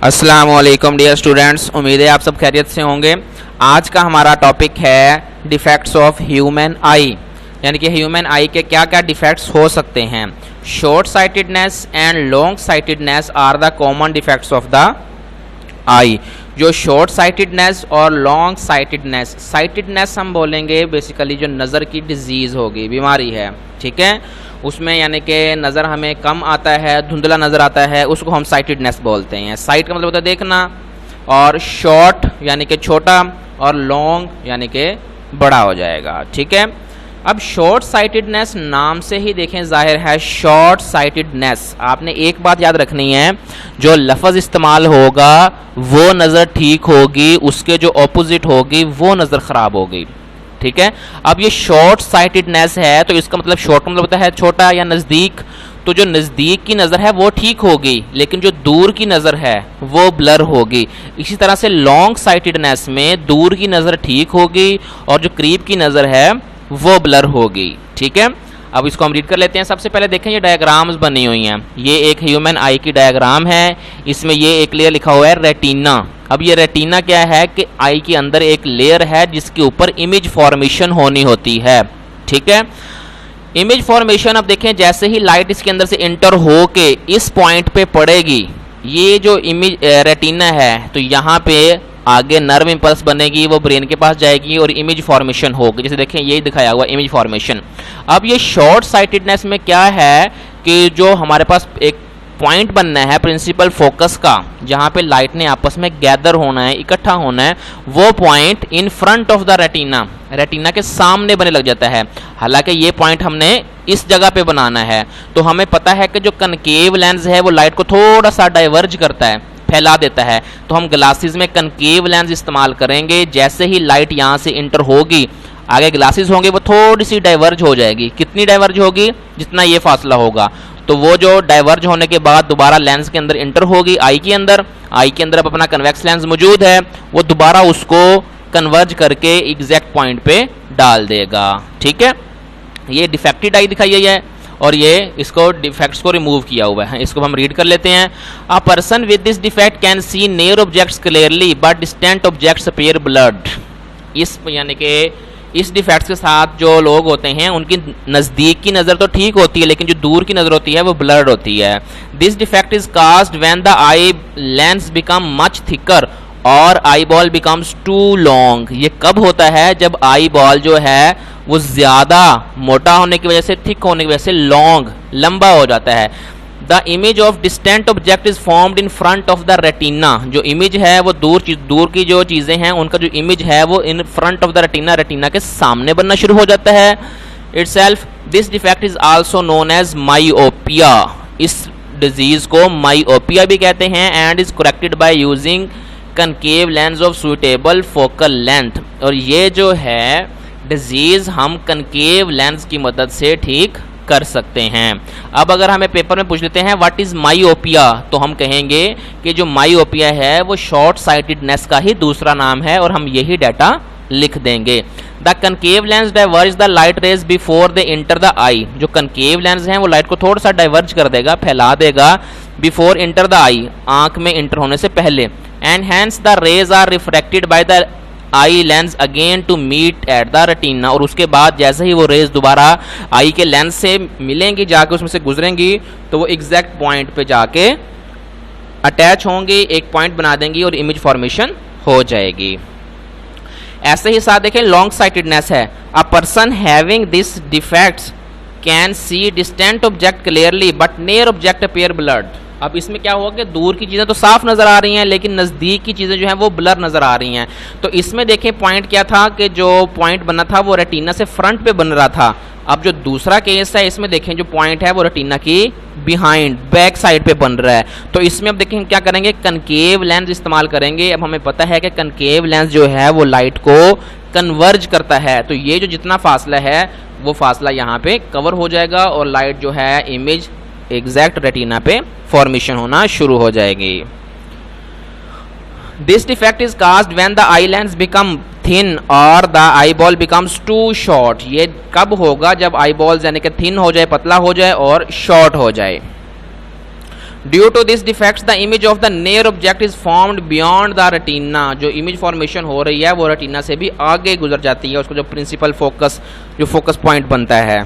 अस्सलामुअलैकुम dear students, उम्मीद है आप सब खैरियत से होंगे। आज का हमारा टॉपिक है डिफेक्ट्स ऑफ ह्यूमन आई, यानी कि ह्यूमन आई के क्या क्या डिफेक्ट्स हो सकते हैं। Short sightedness and long sightedness are the common defects of the eye. जो शॉर्ट साइटेडनेस और लॉन्ग साइटेडनेस हम बोलेंगे बेसिकली जो नज़र की डिजीज़ होगी, बीमारी है, ठीक है, उसमें यानी कि नज़र हमें कम आता है, धुंधला नज़र आता है, उसको हम साइटेडनेस बोलते हैं। साइट का मतलब होता है देखना, और शॉर्ट यानी कि छोटा, और लॉन्ग यानी कि बड़ा हो जाएगा, ठीक है। अब शॉर्ट साइटेडनेस नाम से ही देखें जाहिर है शॉर्ट साइटेडनेस। आपने एक बात याद रखनी है, जो लफ्ज़ इस्तेमाल होगा वो नज़र ठीक होगी, उसके जो ऑपोजिट होगी वो नज़र ख़राब होगी, ठीक है। अब ये शॉर्ट साइटेडनेस है तो इसका मतलब शॉर्ट का मतलब होता है छोटा या नज़दीक, तो जो नज़दीक की नज़र है वो ठीक होगी, लेकिन जो दूर की नज़र है वो ब्लर होगी। इसी तरह से लॉन्ग साइटेडनेस में दूर की नज़र ठीक होगी और जो करीब की नज़र है वो ब्लर होगी, ठीक है। अब इसको हम रीड कर लेते हैं। सबसे पहले देखें ये डायग्राम्स बनी हुई हैं। ये एक ह्यूमन आई की डायग्राम है, इसमें ये एक लेयर लिखा हुआ है रेटिना। अब ये रेटिना क्या है कि आई के अंदर एक लेयर है जिसके ऊपर इमेज फॉर्मेशन होनी होती है, ठीक है। इमेज फॉर्मेशन, अब देखें जैसे ही लाइट इसके अंदर से इंटर हो के इस पॉइंट पे पड़ेगी, ये जो इमेज रेटिना है, तो यहाँ पे आगे नर्व इंपल्स बनेगी, वो ब्रेन के पास जाएगी और इमेज फॉर्मेशन होगी। जैसे देखें यही दिखाया हुआ इमेज फॉर्मेशन। अब ये शॉर्ट साइटेडनेस में क्या है कि जो हमारे पास एक पॉइंट बनना है प्रिंसिपल फोकस का, जहाँ पे लाइट ने आपस में गैदर होना है, इकट्ठा होना है, वो point in front of the retina, retina के सामने बने लग जाता है। हालांकि ये पॉइंट हमने इस जगह पे बनाना है, तो हमें पता है कि जो कनकेव लेंस है वो लाइट को थोड़ा सा डाइवर्ज करता है, फैला देता है, तो हम ग्लासेस में कनकेव लेंस इस्तेमाल करेंगे। जैसे ही लाइट यहाँ से इंटर होगी, आगे ग्लासेस होंगे वो थोड़ी सी डाइवर्ज हो जाएगी। कितनी डाइवर्ज होगी? जितना ये फासला होगा। तो वो जो डाइवर्ज होने के बाद दोबारा लेंस के अंदर इंटर होगी, आई के अंदर अब अपना कन्वेक्स लेंस मौजूद है, वो दोबारा उसको कन्वर्ज करके एग्जैक्ट पॉइंट पे डाल देगा, ठीक है। ये डिफेक्टेड आई दिखाई गई है और ये इसको डिफेक्ट्स को रिमूव किया हुआ है। इसको हम रीड कर लेते हैं। A person with this defect can see near objects clearly but distant objects appear blurred. इस यानी कि इस डिफेक्ट्स के साथ जो लोग होते हैं उनकी नज़दीक की नज़र तो ठीक होती है, लेकिन जो दूर की नज़र होती है वो ब्लर्ड होती है। This defect is caused when the eye lens become much thicker और eyeball becomes too long. ये कब होता है? जब आई बॉल जो है वो ज़्यादा मोटा होने की वजह से, थिक होने की वजह से लॉन्ग, लंबा हो जाता है। The image of distant object is formed in front of the retina. जो इमेज है वो दूर की जो चीज़ें हैं उनका जो इमेज है वो in front of the retina, retina के सामने बनना शुरू हो जाता है itself. This defect is also known as myopia. इस डिजीज़ को माइओपिया भी कहते हैं and is corrected by using concave lens of suitable focal length. और ये जो है डिजीज़ हम कनकेव लेंस की मदद से ठीक कर सकते हैं। अब अगर हमें पेपर में पूछ लेते हैं व्हाट इज माइओपिया, तो हम कहेंगे कि जो माइओपिया है वो शॉर्ट साइटेडनेस का ही दूसरा नाम है और हम यही डाटा लिख देंगे। The concave lens diverge the light rays before they enter the eye. जो कनकेव लेंस हैं वो लाइट को थोड़ा सा डाइवर्ज कर देगा, फैला देगा, बिफोर इंटर द आई, आंख में इंटर होने से पहले। And hence the rays are refracted by the eye lens again to meet at the retina. और उसके बाद जैसे ही वो रेज दोबारा आई के लेंस से मिलेंगी, जाके उसमें से गुजरेंगी, तो वो एग्जैक्ट पॉइंट पे जाके अटैच होंगी, एक पॉइंट बना देंगी और इमेज फॉर्मेशन हो जाएगी। ऐसे ही साथ देखें लॉन्ग साइटेडनेस है। A person having this defects can see distant object clearly but near object appear blurred. अब इसमें क्या हुआ कि दूर की चीज़ें तो साफ नज़र आ रही हैं, लेकिन नज़दीक की चीज़ें जो हैं वो ब्लर नज़र आ रही हैं। तो इसमें देखें पॉइंट क्या था कि जो पॉइंट बना था वो रेटिना से फ्रंट पे बन रहा था। अब जो दूसरा केस है इसमें देखें जो पॉइंट है वो रेटिना की बिहाइंड, बैक साइड पे बन रहा है। तो इसमें अब देखें हम क्या करेंगे, कनकेव लेंस इस्तेमाल करेंगे। अब हमें पता है कि कनकेव लेंस जो है वो लाइट को कन्वर्ज करता है, तो ये जो जितना फासला है वो फासला यहाँ पे कवर हो जाएगा और लाइट जो है इमेज एग्जैक्ट रेटिना पे फॉर्मेशन होना शुरू हो जाएगी। This defect is caused when the eye lens become thin और the eyeball becomes too short. ये कब होगा? जब आई बॉल्स यानी कि थिन हो जाए, पतला हो जाए और शॉर्ट हो जाए। Due to this defects the image of the near object is formed beyond the retina. जो इमेज फॉर्मेशन हो रही है वो रेटिना से भी आगे गुजर जाती है, उसको जो प्रिंसिपल फोकस जो फोकस पॉइंट बनता है।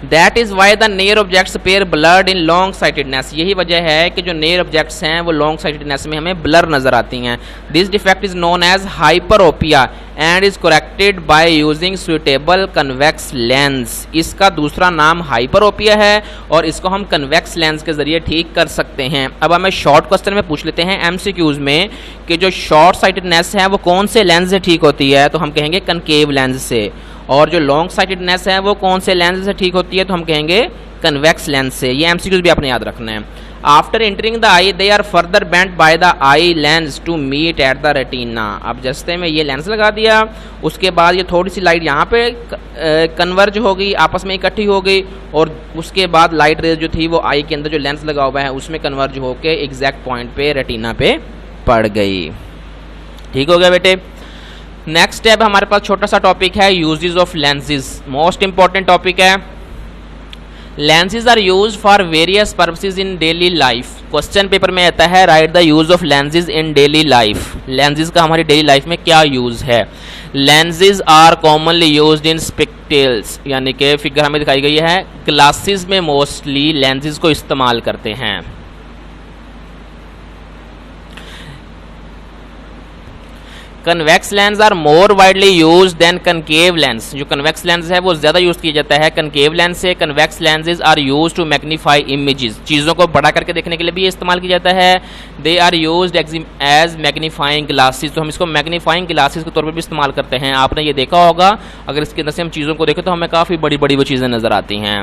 That is why the near objects appear blurred in long sightedness. यही वजह है कि जो नियर ऑब्जेक्ट्स हैं वो लॉन्ग साइटेडनेस में हमें ब्लर नजर आती हैं। This defect is known as hyperopia and is corrected by using suitable convex lens. इसका दूसरा नाम हाइपरोपिया है और इसको हम कन्वेक्स लेंस के जरिए ठीक कर सकते हैं। अब हमें शॉर्ट क्वेश्चन में पूछ लेते हैं एमसीक्यूज में कि जो शॉर्ट साइटेडनेस है वो कौन से लेंस से ठीक होती है, तो हम कहेंगे कनकेव लेंस से। और जो लॉन्ग साइटेडनेस है वो कौन से लेंस से ठीक होती है, तो हम कहेंगे कन्वेक्स लेंस से। ये एमसीक्यूज भी आपने याद रखना है। After entering the eye they are further bent by the eye lens to meet at the retina. अब जस्ते में ये लेंस लगा दिया, उसके बाद ये थोड़ी सी लाइट यहाँ पे कन्वर्ज हो गई, आपस में इकट्ठी हो गई, और उसके बाद लाइट रेज जो थी वो आई के अंदर जो लेंस लगा हुआ है उसमें कन्वर्ज होके एग्जैक्ट पॉइंट पे रेटिना पे पड़ गई। ठीक हो गया बेटे। नेक्स्ट स्टेप हमारे पास छोटा सा टॉपिक है uses of lenses. Most important topic है। Lenses are use for various purposes in daily life. Question paper में आता है write the use of lenses in daily life. Lenses का हमारी डेली लाइफ में क्या यूज है। Lenses are commonly used in spectacles, यानी कि फिगर हमें दिखाई गई है, ग्लासेस में मोस्टली लेंसेज को इस्तेमाल करते हैं। Convex lens are more widely use than concave lens. जो कन्वेक्स लेंस है वो ज़्यादा यूज़ किया जाता है कनकेव लेंस से। Convex lenses are use to magnify images. चीज़ों को बड़ा करके देखने के लिए भी इस्तेमाल किया जाता है। They are use as magnifying glasses. तो हम इसको मैग्नीफाइंग ग्लासेस के तौर पर भी इस्तेमाल करते हैं। आपने ये देखा होगा, अगर इसके अंदर से हम चीज़ों को देखें तो हमें काफ़ी बड़ी बड़ी वो चीज़ें नज़र आती हैं।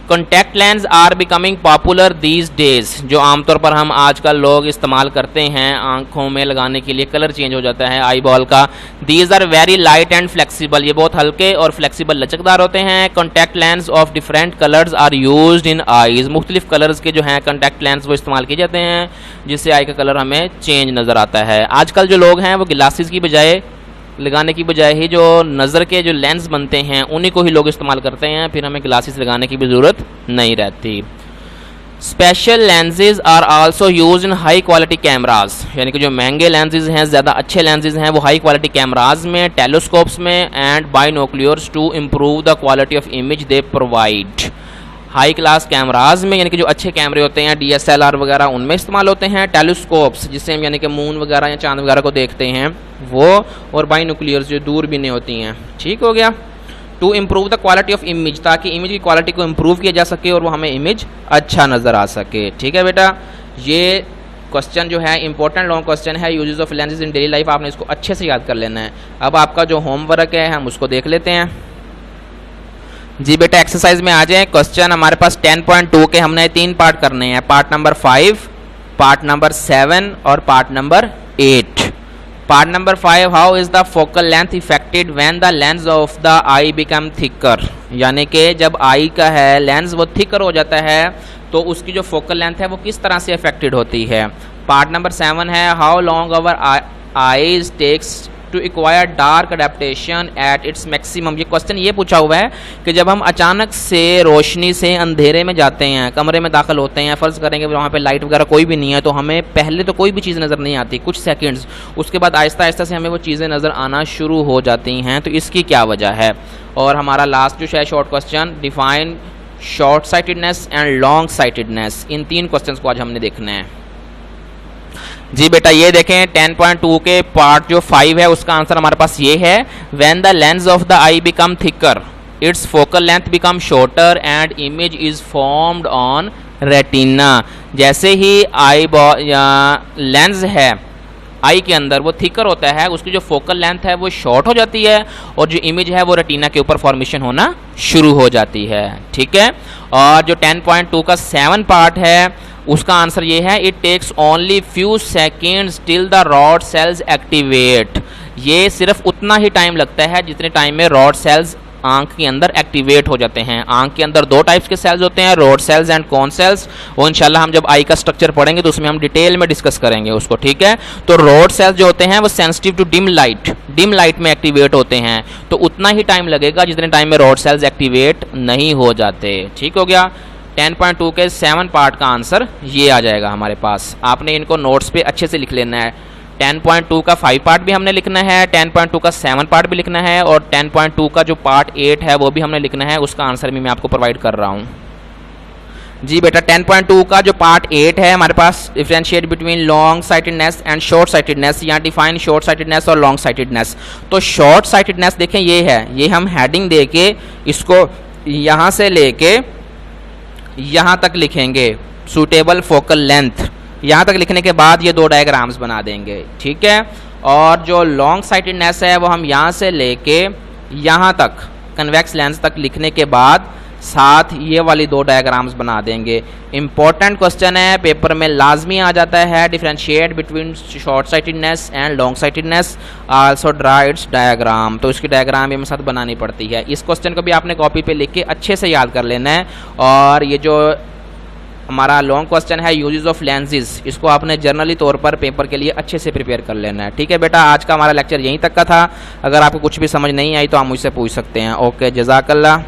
Contact lens are becoming popular these days. जो आमतौर पर हम आजकल लोग इस्तेमाल करते हैं आंखों में लगाने के लिए, कलर चेंज हो जाता है आई बॉल का। These are very light and flexible. ये बहुत हल्के और फ्लेक्सिबल लचकदार होते हैं। Contact lens of different colours are used in eyes. मुख्तलिफ कलर्स के जो हैं कॉन्टैक्ट लेंस वो इस्तेमाल किए जाते हैं, जिससे आई का कलर हमें चेंज नज़र आता है। आजकल जो लोग हैं वो ग्लासेस की बजाय लगाने की बजाय ही जो नज़र के जो लेंस बनते हैं उन्हीं को ही लोग इस्तेमाल करते हैं, फिर हमें ग्लासेस लगाने की भी ज़रूरत नहीं रहती। Special lenses are also use in high quality cameras. यानी कि जो महंगे लेंसेज हैं, ज़्यादा अच्छे लेंसेज हैं, वो हाई क्वालिटी कैमराज में, टेलीस्कोप्स में and binoculars to improve the quality of image they provide. High class cameras में, यानी कि जो अच्छे कैमरे होते हैं DSLR वगैरह, उनमें इस्तेमाल होते हैं। टेलीस्कोप्स जिससे हम यानी कि मून वगैरह या चांद वगैरह को देखते हैं वो, और बाइनोक्लियर्स जो दूरबीनें होती हैं। ठीक हो गया। To improve the quality of image, ताकि इमेज की क्वालिटी को इम्प्रूव किया जा सके और वो हमें इमेज अच्छा नज़र आ सके। ठीक है बेटा, ये क्वेश्चन जो है इंपॉर्टेंट लॉन्ग क्वेश्चन है, uses of lenses in daily life. आपने इसको अच्छे से याद कर लेना है। अब आपका जो होमवर्क है हम उसको देख लेते हैं। जी बेटा, एक्सरसाइज में आ जाएं। क्वेश्चन हमारे पास 10.2 के हमने 3 पार्ट करने हैं, पार्ट नंबर 5, पार्ट नंबर 7 और part number 8। Part number 5, how is the focal length affected when the lens of the I become thicker. यानी कि जब आई का है लेंस वो थिकर हो जाता है तो उसकी जो फोकल लेंथ है वो किस तरह से अफेक्टेड होती है। पार्ट नंबर 7 है, how long our eyes takes to acquire dark adaptation at its maximum. ये क्वेश्चन ये पूछा हुआ है कि जब हम अचानक से रोशनी से अंधेरे में जाते हैं, कमरे में दाखिल होते हैं, फ़र्ज़ करेंगे वहाँ पे लाइट वगैरह कोई भी नहीं है, तो हमें पहले तो कोई भी चीज़ नज़र नहीं आती, कुछ सेकंड्स, उसके बाद आहिस्ता आहिस्ता से हमें वो चीज़ें नज़र आना शुरू हो जाती हैं। तो इसकी क्या वजह है। और हमारा लास्ट जो है short question, define short sightedness and long sightedness. In 3 question को आज हमने देखना है। जी बेटा, ये देखें 10.2 के पार्ट जो 5 है उसका आंसर हमारे पास ये है, when the lens of the I become thicker it's focal length become shorter and image is formed on retina. जैसे ही आई लेंस है आई के अंदर वो थिकर होता है, उसकी जो फोकल लेंथ है वो शॉर्ट हो जाती है और जो इमेज है वो रेटिना के ऊपर फॉर्मेशन होना शुरू हो जाती है। ठीक है। और जो 10.2 का 7 पार्ट है उसका आंसर ये है, it takes only few seconds till the rod cells activate. ये सिर्फ उतना ही टाइम लगता है जितने टाइम में रॉड सेल्स आंख के अंदर एक्टिवेट हो जाते हैं। आंख के अंदर 2 टाइप्स के सेल्स होते हैं, rod sales and cone cells. वो इंशाल्लाह हम जब आई का स्ट्रक्चर पढ़ेंगे तो उसमें हम डिटेल में डिस्कस करेंगे उसको। ठीक है। तो रॉड सेल्स जो होते हैं वो सेंसिटिव टू डिम लाइट में एक्टिवेट होते हैं, तो उतना ही टाइम लगेगा जितने टाइम में रॉड सेल्स एक्टिवेट नहीं हो जाते। ठीक हो गया। 10.2 के 7 पार्ट का आंसर ये आ जाएगा हमारे पास। आपने इनको नोट्स पे अच्छे से लिख लेना है। 10.2 का 5 पार्ट भी हमने लिखना है, 10.2 का 7 पार्ट भी लिखना है, और 10.2 का जो पार्ट 8 है वो भी हमने लिखना है। उसका आंसर भी मैं आपको प्रोवाइड कर रहा हूँ। जी बेटा, 10.2 का जो पार्ट 8 है हमारे पास, differentiate between long sightedness and short sightedness, या डिफाइन शॉर्ट साइटेडनेस और लॉन्ग साइटेडनेस। तो शॉर्ट साइटेडनेस देखें ये है, ये हम हेडिंग दे के इसको यहाँ से लेके यहाँ तक लिखेंगे, सूटेबल फोकल लेंथ, यहाँ तक लिखने के बाद ये दो डायग्राम्स बना देंगे, ठीक है। और जो लॉन्ग साइटेडनेस है वो हम यहाँ से लेके यहाँ तक कन्वेक्स लेंस तक लिखने के बाद साथ ये वाली दो डायग्राम्स बना देंगे। इंपॉर्टेंट क्वेश्चन है, पेपर में लाजमी आ जाता है, differentiate between short sightedness and long sightedness, also draw it's diagram. तो इसकी डायग्राम भी मेरे साथ बनानी पड़ती है। इस क्वेश्चन को भी आपने कॉपी पे लिख के अच्छे से याद कर लेना है। और ये जो हमारा लॉन्ग क्वेश्चन है यूजेस ऑफ लेंसेज, इसको आपने जर्नली तौर पर पेपर के लिए अच्छे से प्रिपेयर कर लेना है, ठीक है बेटा। आज का हमारा लेक्चर यहीं तक का था। अगर आपको कुछ भी समझ नहीं आई तो आप मुझसे पूछ सकते हैं। ओके, जज़ाकल्लाह।